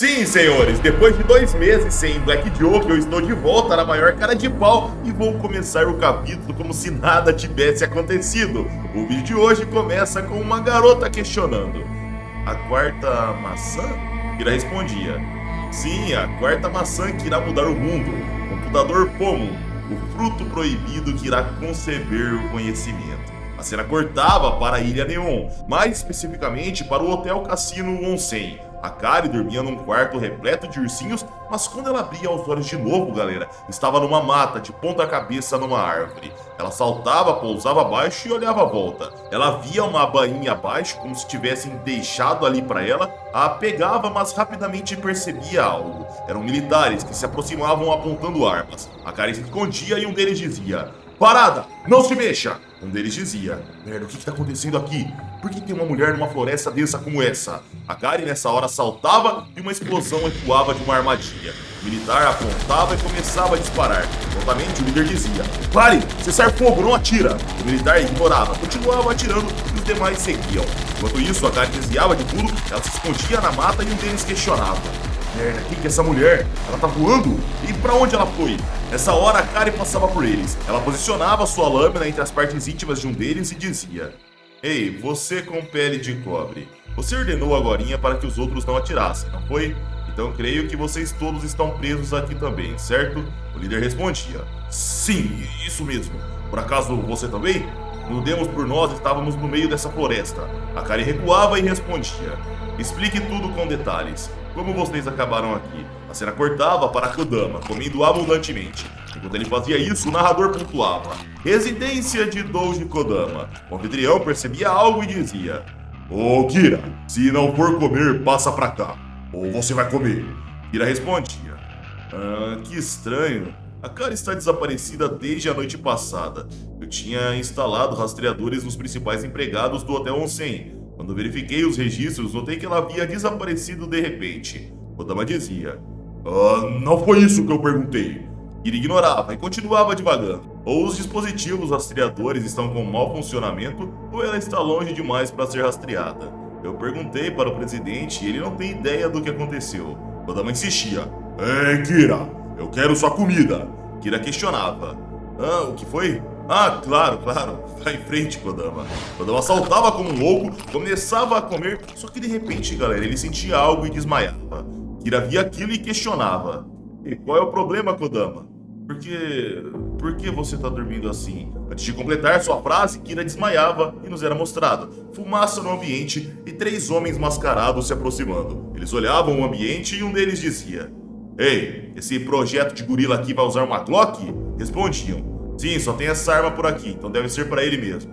Sim, senhores, depois de 2 meses sem Black Joke, eu estou de volta na maior cara de pau e vou começar o capítulo como se nada tivesse acontecido. O vídeo de hoje começa com uma garota questionando: a quarta maçã? Kira respondia: sim, a quarta maçã que irá mudar o mundo. Computador Pomo, o fruto proibido que irá conceber o conhecimento. A cena cortava para a Ilha Neon, mais especificamente para o Hotel Cassino Onsen. A Kari dormia num quarto repleto de ursinhos, mas quando ela abria os olhos de novo, galera, estava numa mata, de ponta cabeça numa árvore. Ela saltava, pousava abaixo e olhava à volta. Ela via uma bainha abaixo, como se tivessem deixado ali para ela. A pegava, mas rapidamente percebia algo. Eram militares que se aproximavam apontando armas. A Kari se escondia e um deles dizia: parada! Não se mexa! Um deles dizia: merda, o que está acontecendo aqui? Por que tem uma mulher numa floresta densa como essa? A Kari nessa hora saltava e uma explosão ecoava de uma armadilha. O militar apontava e começava a disparar. Prontamente o líder dizia: pare! Cessar fogo, não atira! O militar ignorava, continuava atirando e os demais seguiam. Enquanto isso, a Kari desviava de tudo, ela se escondia na mata e um deles questionava: merda, quem que é essa mulher? Ela tá voando? E pra onde ela foi? Nessa hora, a Kari passava por eles. Ela posicionava sua lâmina entre as partes íntimas de um deles e dizia: ei, você com pele de cobre, você ordenou agorinha para que os outros não atirassem, não foi? Então creio que vocês todos estão presos aqui também, certo? O líder respondia: sim, isso mesmo. Por acaso você também? Quando demos por nós, estávamos no meio dessa floresta. A Kari recuava e respondia: explique tudo com detalhes. Como vocês acabaram aqui? A cena cortava para Kodama, comendo abundantemente. Enquanto ele fazia isso, o narrador pontuava: residência de Doji Kodama. O anfitrião percebia algo e dizia: ô Kira, se não for comer, passa pra cá. Ou você vai comer. Kira respondia: que estranho. A Kari está desaparecida desde a noite passada. Eu tinha instalado rastreadores nos principais empregados do Hotel Onsen. Quando verifiquei os registros, notei que ela havia desaparecido de repente. Kodama dizia: não foi isso que eu perguntei. Kira ignorava e continuava divagando. Ou os dispositivos rastreadores estão com mau funcionamento, ou ela está longe demais para ser rastreada. Eu perguntei para o presidente e ele não tem ideia do que aconteceu. Kodama insistia: ei, Kira, eu quero sua comida. Kira questionava: o que foi? Claro. Vai em frente, Kodama. Kodama saltava como um louco, começava a comer, só que de repente, galera, ele sentia algo e desmaiava. Kira via aquilo e questionava: e qual é o problema, Kodama? Por que você tá dormindo assim? Antes de completar sua frase, Kira desmaiava e nos era mostrado fumaça no ambiente e 3 homens mascarados se aproximando. Eles olhavam o ambiente e um deles dizia: ei, esse projeto de gorila aqui vai usar uma Glock? Respondiam: sim, só tem essa arma por aqui, então deve ser pra ele mesmo.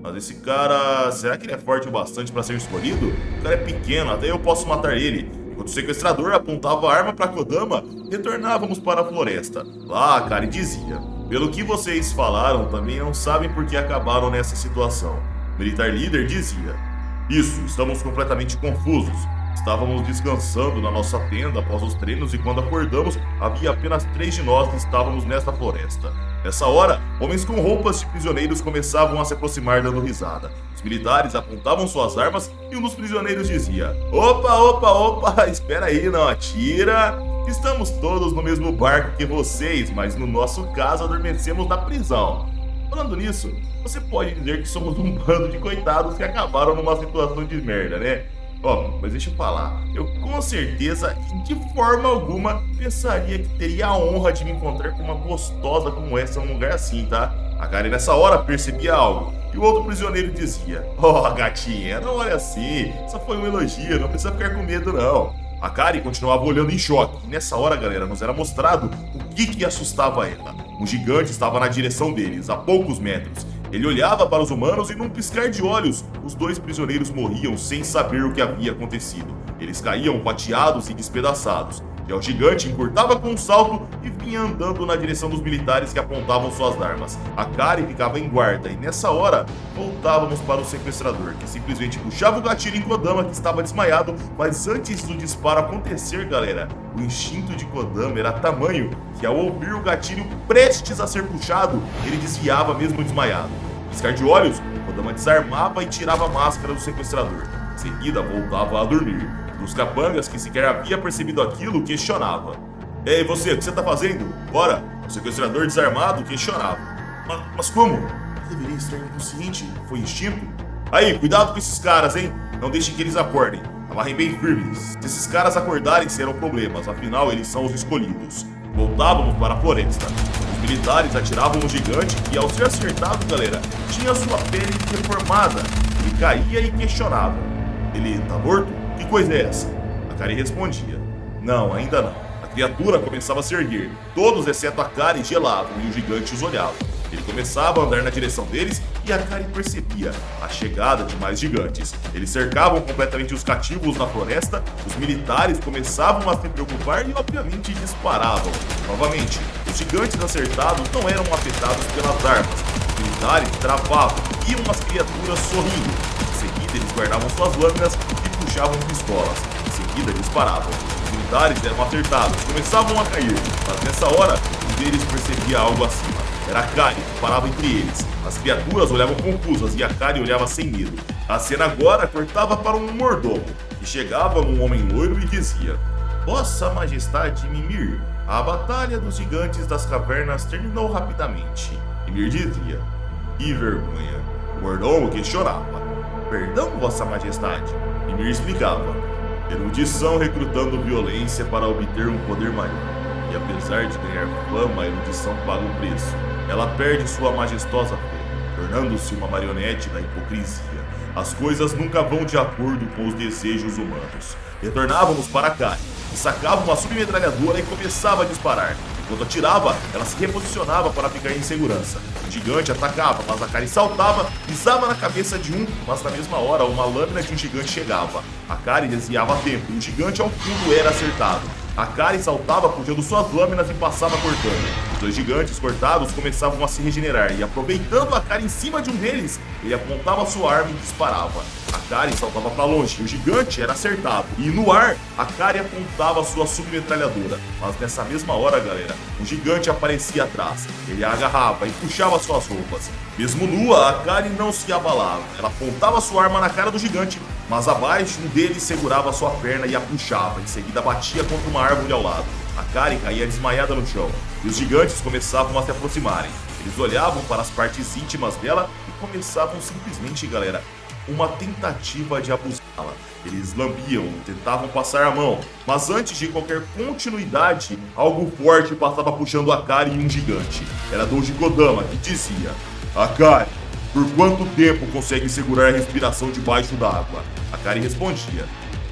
Mas esse cara, será que ele é forte o bastante pra ser escolhido? O cara é pequeno, até eu posso matar ele. Enquanto o sequestrador apontava a arma para Kodama, retornávamos para a floresta. Lá, a Kari dizia: pelo que vocês falaram, também não sabem por que acabaram nessa situação. O militar líder dizia: isso, estamos completamente confusos. Estávamos descansando na nossa tenda após os treinos e quando acordamos, havia apenas 3 de nós que estávamos nesta floresta. Nessa hora, homens com roupas de prisioneiros começavam a se aproximar dando risada. Os militares apontavam suas armas e um dos prisioneiros dizia: opa, espera aí, não atira. Estamos todos no mesmo barco que vocês, mas no nosso caso adormecemos na prisão. Falando nisso, você pode dizer que somos um bando de coitados que acabaram numa situação de merda, né? Mas deixa eu falar, eu com certeza e de forma alguma pensaria que teria a honra de me encontrar com uma gostosa como essa num lugar assim, tá? A Kari nessa hora percebia algo e o outro prisioneiro dizia: gatinha, não olha assim, só foi um elogio, não precisa ficar com medo não. A Kari continuava olhando em choque e nessa hora, galera, nos era mostrado o que assustava ela. Um gigante estava na direção deles, a poucos metros. Ele olhava para os humanos e num piscar de olhos, os 2 prisioneiros morriam sem saber o que havia acontecido. Eles caíam fatiados e despedaçados. E o gigante encurtava com um salto e vinha andando na direção dos militares que apontavam suas armas. A Kari ficava em guarda e nessa hora voltávamos para o sequestrador, que simplesmente puxava o gatilho em Kodama que estava desmaiado, mas antes do disparo acontecer, galera, o instinto de Kodama era tamanho que ao ouvir o gatilho prestes a ser puxado, ele desviava mesmo desmaiado. Piscar de olhos, Kodama desarmava e tirava a máscara do sequestrador. Em seguida voltava a dormir. Do dos capangas, que sequer havia percebido aquilo, questionava. Ei, você, o que você tá fazendo? Bora! O sequestrador desarmado questionava. Mas como? Eu deveria estar inconsciente. Foi instinto? Aí, cuidado com esses caras, hein? Não deixem que eles acordem. Amarrem bem firmes. Se esses caras acordarem, serão problemas. Afinal, eles são os escolhidos. Voltávamos para a floresta. Os militares atiravam no gigante e, ao ser acertado, galera, tinha sua pele deformada. Ele caía e questionava. Ele tá morto? Que coisa é essa? A Kari respondia. Não, ainda não. A criatura começava a se erguer. Todos, exceto a Kari, gelavam e o gigante os olhava. Ele começava a andar na direção deles e a Kari percebia a chegada de mais gigantes. Eles cercavam completamente os cativos na floresta, os militares começavam a se preocupar e obviamente disparavam. Novamente, os gigantes acertados não eram afetados pelas armas. Os militares travavam, iam as criaturas sorrindo. Em seguida, eles guardavam suas lâminas e puxavam pistolas. Em seguida, disparavam. Os militares eram acertados, começavam a cair, mas nessa hora, um deles percebia algo acima. Era a Kari que parava entre eles. As criaturas olhavam confusas e a Kari olhava sem medo. A cena agora cortava para um mordomo, que chegava num homem loiro e dizia: Vossa Majestade Mimir, a batalha dos gigantes das cavernas terminou rapidamente. Mimir dizia: Que vergonha. O mordomo questionava: Perdão, Vossa Majestade. Mimir explicava: Erudição recrutando violência para obter um poder maior. E apesar de ganhar fama, a erudição paga o preço. Ela perde sua majestosa fé, tornando-se uma marionete da hipocrisia. As coisas nunca vão de acordo com os desejos humanos. Retornávamos para Kari, que sacava uma submetralhadora e começava a disparar. Enquanto atirava, ela se reposicionava para ficar em segurança. O gigante atacava, mas a Kari saltava, pisava na cabeça de um, mas na mesma hora uma lâmina de um gigante chegava. A Kari desviava a tempo e o gigante ao fundo era acertado. A Kari saltava puxando suas lâminas e passava cortando. Os dois gigantes cortados começavam a se regenerar e, aproveitando a Kari em cima de um deles, ele apontava sua arma e disparava. A Kari saltava para longe e o gigante era acertado. E no ar, a Kari apontava sua submetralhadora. Mas nessa mesma hora, galera, um gigante aparecia atrás. Ele a agarrava e puxava suas roupas. Mesmo nua, a Kari não se abalava. Ela apontava sua arma na cara do gigante, mas abaixo um deles segurava sua perna e a puxava. Em seguida batia contra uma árvore ao lado. A Kari caía desmaiada no chão e os gigantes começavam a se aproximarem. Eles olhavam para as partes íntimas dela e começavam simplesmente, galera, uma tentativa de abusá-la. Eles lambiam, tentavam passar a mão, mas antes de qualquer continuidade, algo forte passava puxando a Kari e um gigante. Era Doji Kodama, que dizia: A Kari, por quanto tempo consegue segurar a respiração debaixo d'água? A Kari respondia: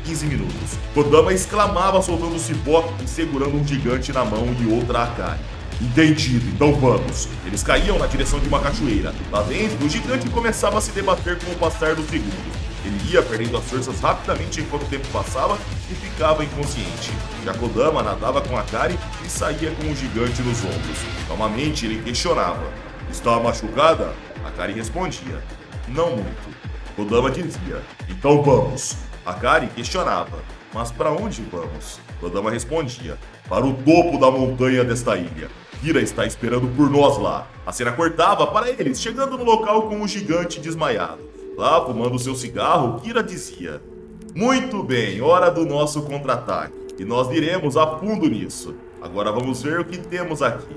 15 minutos. Kodama exclamava soltando cipó e segurando um gigante na mão e outra a Kari. Entendido, então vamos. Eles caíam na direção de uma cachoeira. Lá dentro, o gigante começava a se debater com o passar dos segundos. Ele ia perdendo as forças rapidamente enquanto o tempo passava e ficava inconsciente. Já Kodama nadava com a Kari e saía com o gigante nos ombros. Calmamente ele questionava: Está machucada? A Kari respondia: Não muito. Kodama dizia: Então vamos. A Kari questionava: Mas para onde vamos? Kodama respondia: Para o topo da montanha desta ilha. Kira está esperando por nós lá. A cena cortava para eles, chegando no local com o gigante desmaiado. Lá, fumando seu cigarro, Kira dizia: Muito bem, hora do nosso contra-ataque. E nós iremos a fundo nisso. Agora vamos ver o que temos aqui.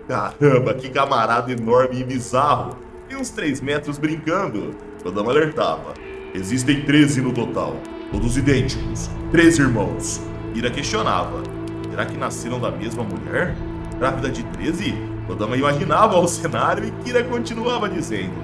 Caramba, que camarada enorme e bizarro. Tem uns 3 metros brincando. Kodama alertava: Existem 13 no total, todos idênticos, 13 irmãos. Kira questionava: Será que nasceram da mesma mulher? Grávida de 13? Kodama imaginava o cenário e Kira continuava dizendo: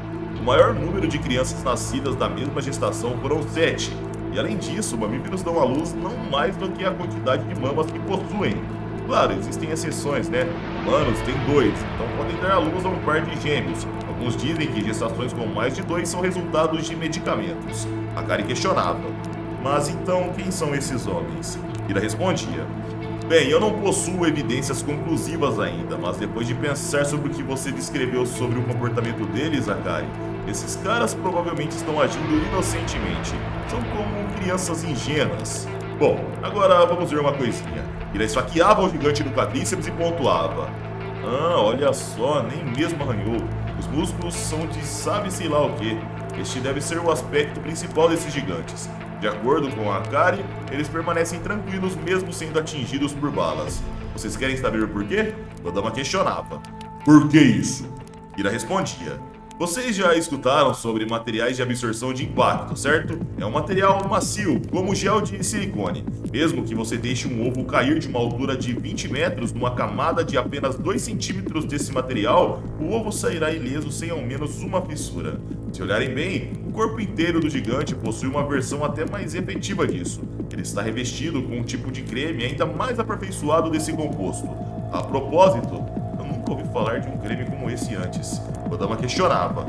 O maior número de crianças nascidas da mesma gestação foram 7. E além disso, mamíferos dão à luz não mais do que a quantidade de mamas que possuem. Claro, existem exceções, né? Humanos têm 2, então podem dar à luz a um par de gêmeos. Alguns dizem que gestações com mais de 2 são resultados de medicamentos. A Kari questionava: Mas então quem são esses homens? Kira respondia: Bem, eu não possuo evidências conclusivas ainda, mas depois de pensar sobre o que você descreveu sobre o comportamento deles, Akari, esses caras provavelmente estão agindo inocentemente. São como crianças ingênuas. Bom, agora vamos ver uma coisinha. Kira esfaqueava o gigante no quadríceps e pontuava: olha só, nem mesmo arranhou. Os músculos são de sabe-se lá o que. Este deve ser o aspecto principal desses gigantes. De acordo com a Akari, eles permanecem tranquilos mesmo sendo atingidos por balas. Vocês querem saber o porquê? Kodama questionava. Por que isso? Kira respondia. Vocês já escutaram sobre materiais de absorção de impacto, certo? É um material macio, como gel de silicone. Mesmo que você deixe um ovo cair de uma altura de 20 metros numa camada de apenas 2 centímetros desse material, o ovo sairá ileso sem ao menos uma fissura. Se olharem bem, o corpo inteiro do gigante possui uma versão até mais efetiva disso. Ele está revestido com um tipo de creme ainda mais aperfeiçoado desse composto. A propósito, eu nunca ouvi falar de um creme como esse antes. Kodama questionava.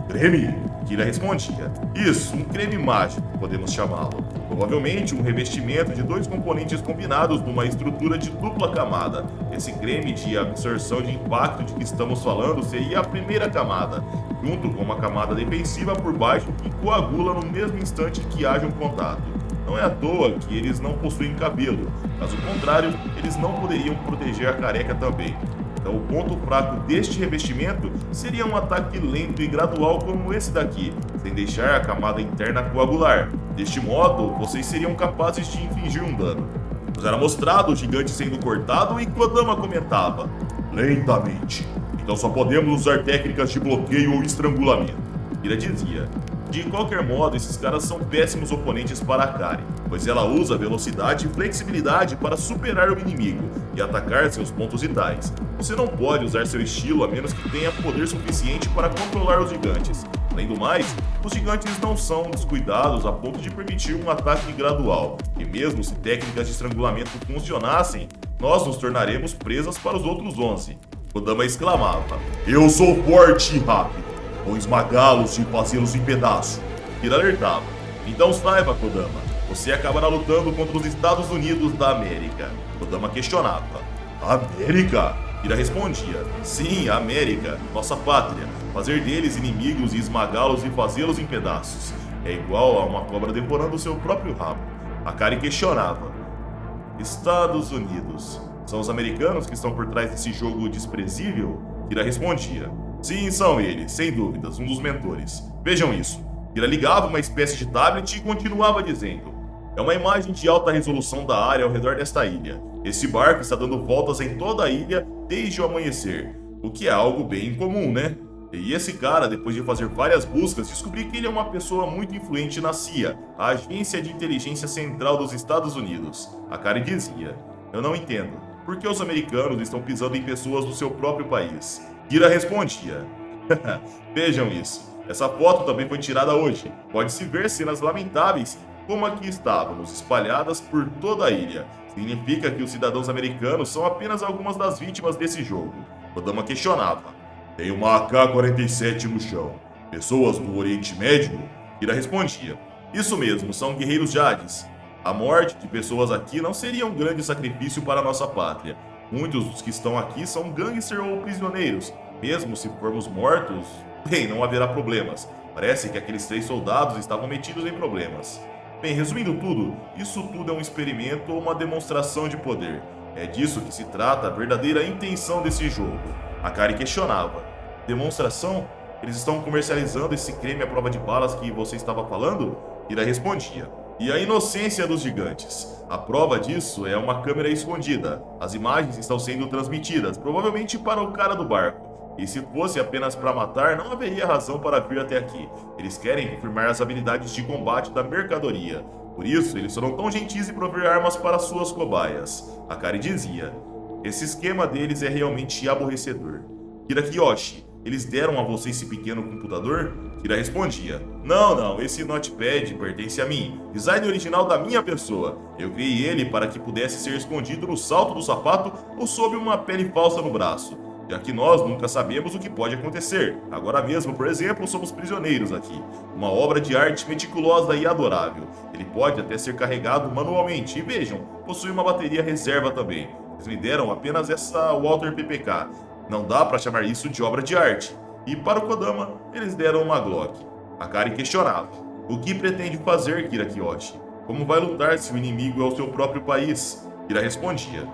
Creme? Kira respondia. Isso, um creme mágico, podemos chamá-lo. Provavelmente um revestimento de 2 componentes combinados numa estrutura de dupla camada. Esse creme de absorção de impacto de que estamos falando seria a primeira camada, junto com uma camada defensiva por baixo que coagula no mesmo instante que haja um contato. Não é à toa que eles não possuem cabelo, caso contrário, eles não poderiam proteger a careca também. Então, o ponto fraco deste revestimento seria um ataque lento e gradual como esse daqui, sem deixar a camada interna coagular. Deste modo, vocês seriam capazes de infligir um dano. Nos era mostrado o gigante sendo cortado e Kodama comentava. Lentamente. Então só podemos usar técnicas de bloqueio ou estrangulamento. Kira dizia. De qualquer modo, esses caras são péssimos oponentes para Akari, pois ela usa velocidade e flexibilidade para superar o inimigo e atacar seus pontos vitais. Você não pode usar seu estilo a menos que tenha poder suficiente para controlar os gigantes. Além do mais, os gigantes não são descuidados a ponto de permitir um ataque gradual, e mesmo se técnicas de estrangulamento funcionassem, nós nos tornaremos presas para os outros 11. Kodama exclamava, eu sou forte e rápido. Vou esmagá-los e fazê-los em pedaços. Kira alertava. Então saiba, Kodama, você acabará lutando contra os Estados Unidos da América. Kodama questionava. América? Kira respondia. Sim, a América, nossa pátria. Fazer deles inimigos e esmagá-los e fazê-los em pedaços. É igual a uma cobra devorando seu próprio rabo. Akari questionava. Estados Unidos. São os americanos que estão por trás desse jogo desprezível? Kira respondia. Sim, são eles, sem dúvidas, um dos mentores. Vejam isso. Kira ligava uma espécie de tablet e continuava dizendo. É uma imagem de alta resolução da área ao redor desta ilha. Esse barco está dando voltas em toda a ilha desde o amanhecer. O que é algo bem incomum, né? E esse cara, depois de fazer várias buscas, descobri que ele é uma pessoa muito influente na CIA, a Agência de Inteligência Central dos Estados Unidos. Akari dizia. Eu não entendo. Por que os americanos estão pisando em pessoas do seu próprio país? Kira respondia. Vejam isso. Essa foto também foi tirada hoje. Pode-se ver cenas lamentáveis como aqui estávamos, espalhadas por toda a ilha. Significa que os cidadãos americanos são apenas algumas das vítimas desse jogo. Kodama questionava. Tem uma AK-47 no chão. Pessoas do Oriente Médio? Kira respondia. Isso mesmo, são guerreiros Jades. A morte de pessoas aqui não seria um grande sacrifício para a nossa pátria. Muitos dos que estão aqui são gangsters ou prisioneiros. Mesmo se formos mortos, bem, não haverá problemas. Parece que aqueles 3 soldados estavam metidos em problemas. Bem, resumindo tudo, isso tudo é um experimento ou uma demonstração de poder. É disso que se trata a verdadeira intenção desse jogo. Akari questionava. Demonstração? Eles estão comercializando esse creme à prova de balas que você estava falando? Kira respondia. E a inocência dos gigantes. A prova disso é uma câmera escondida. As imagens estão sendo transmitidas, provavelmente para o cara do barco. E se fosse apenas para matar, não haveria razão para vir até aqui. Eles querem confirmar as habilidades de combate da mercadoria. Por isso, eles foram tão gentis em prover armas para suas cobaias. Akari dizia. Esse esquema deles é realmente aborrecedor. Kira Kiyoshi, eles deram a você esse pequeno computador? Kira respondia. Não, esse notepad pertence a mim. Design original da minha pessoa. Eu criei ele para que pudesse ser escondido no salto do sapato ou sob uma pele falsa no braço. Já que nós nunca sabemos o que pode acontecer. Agora mesmo, por exemplo, somos prisioneiros aqui. Uma obra de arte meticulosa e adorável. Ele pode até ser carregado manualmente. E vejam, possui uma bateria reserva também. Eles me deram apenas essa Walter PPK. Não dá para chamar isso de obra de arte. E para o Kodama, eles deram uma Glock. Akari questionava. O que pretende fazer, Kira Kiyoshi? Como vai lutar se o inimigo é o seu próprio país? Kira respondia.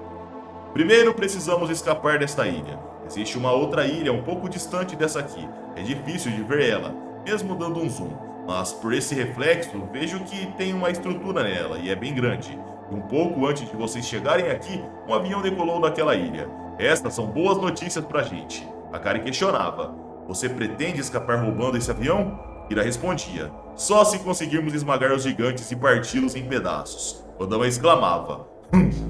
Primeiro precisamos escapar desta ilha. Existe uma outra ilha um pouco distante dessa aqui. É difícil de ver ela, mesmo dando um zoom. mas por esse reflexo vejo que tem uma estrutura nela e é bem grande. E um pouco antes de vocês chegarem aqui, um avião decolou daquela ilha. Estas são boas notícias pra gente. Akari questionava: você pretende escapar roubando esse avião? Kira respondia: só se conseguirmos esmagar os gigantes e parti-los em pedaços. Odama exclamava: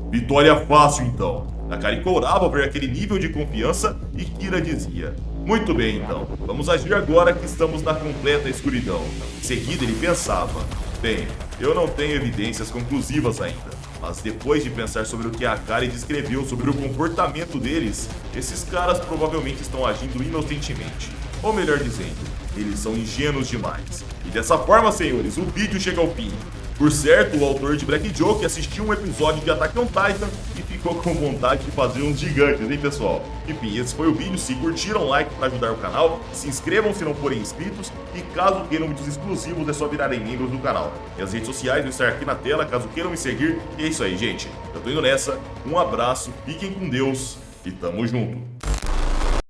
vitória fácil então. Akari corava ao ver aquele nível de confiança e Kira dizia: muito bem então, vamos agir agora que estamos na completa escuridão. Em seguida ele pensava: bem, eu não tenho evidências conclusivas ainda, mas depois de pensar sobre o que Akari descreveu sobre o comportamento deles, esses caras provavelmente estão agindo inocentemente. Ou melhor dizendo, eles são ingênuos demais. E dessa forma, senhores, o vídeo chega ao fim. Por certo, o autor de Black Joke assistiu um episódio de Attack on Titan e ficou com vontade de fazer uns gigantes, hein, pessoal? Enfim, esse foi o vídeo. Se curtiram, like para ajudar o canal, se inscrevam se não forem inscritos e caso queiram vídeos exclusivos é só virarem membros do canal. Minhas redes sociais vão estar aqui na tela caso queiram me seguir. E é isso aí, gente. Eu tô indo nessa. Um abraço, fiquem com Deus e tamo junto.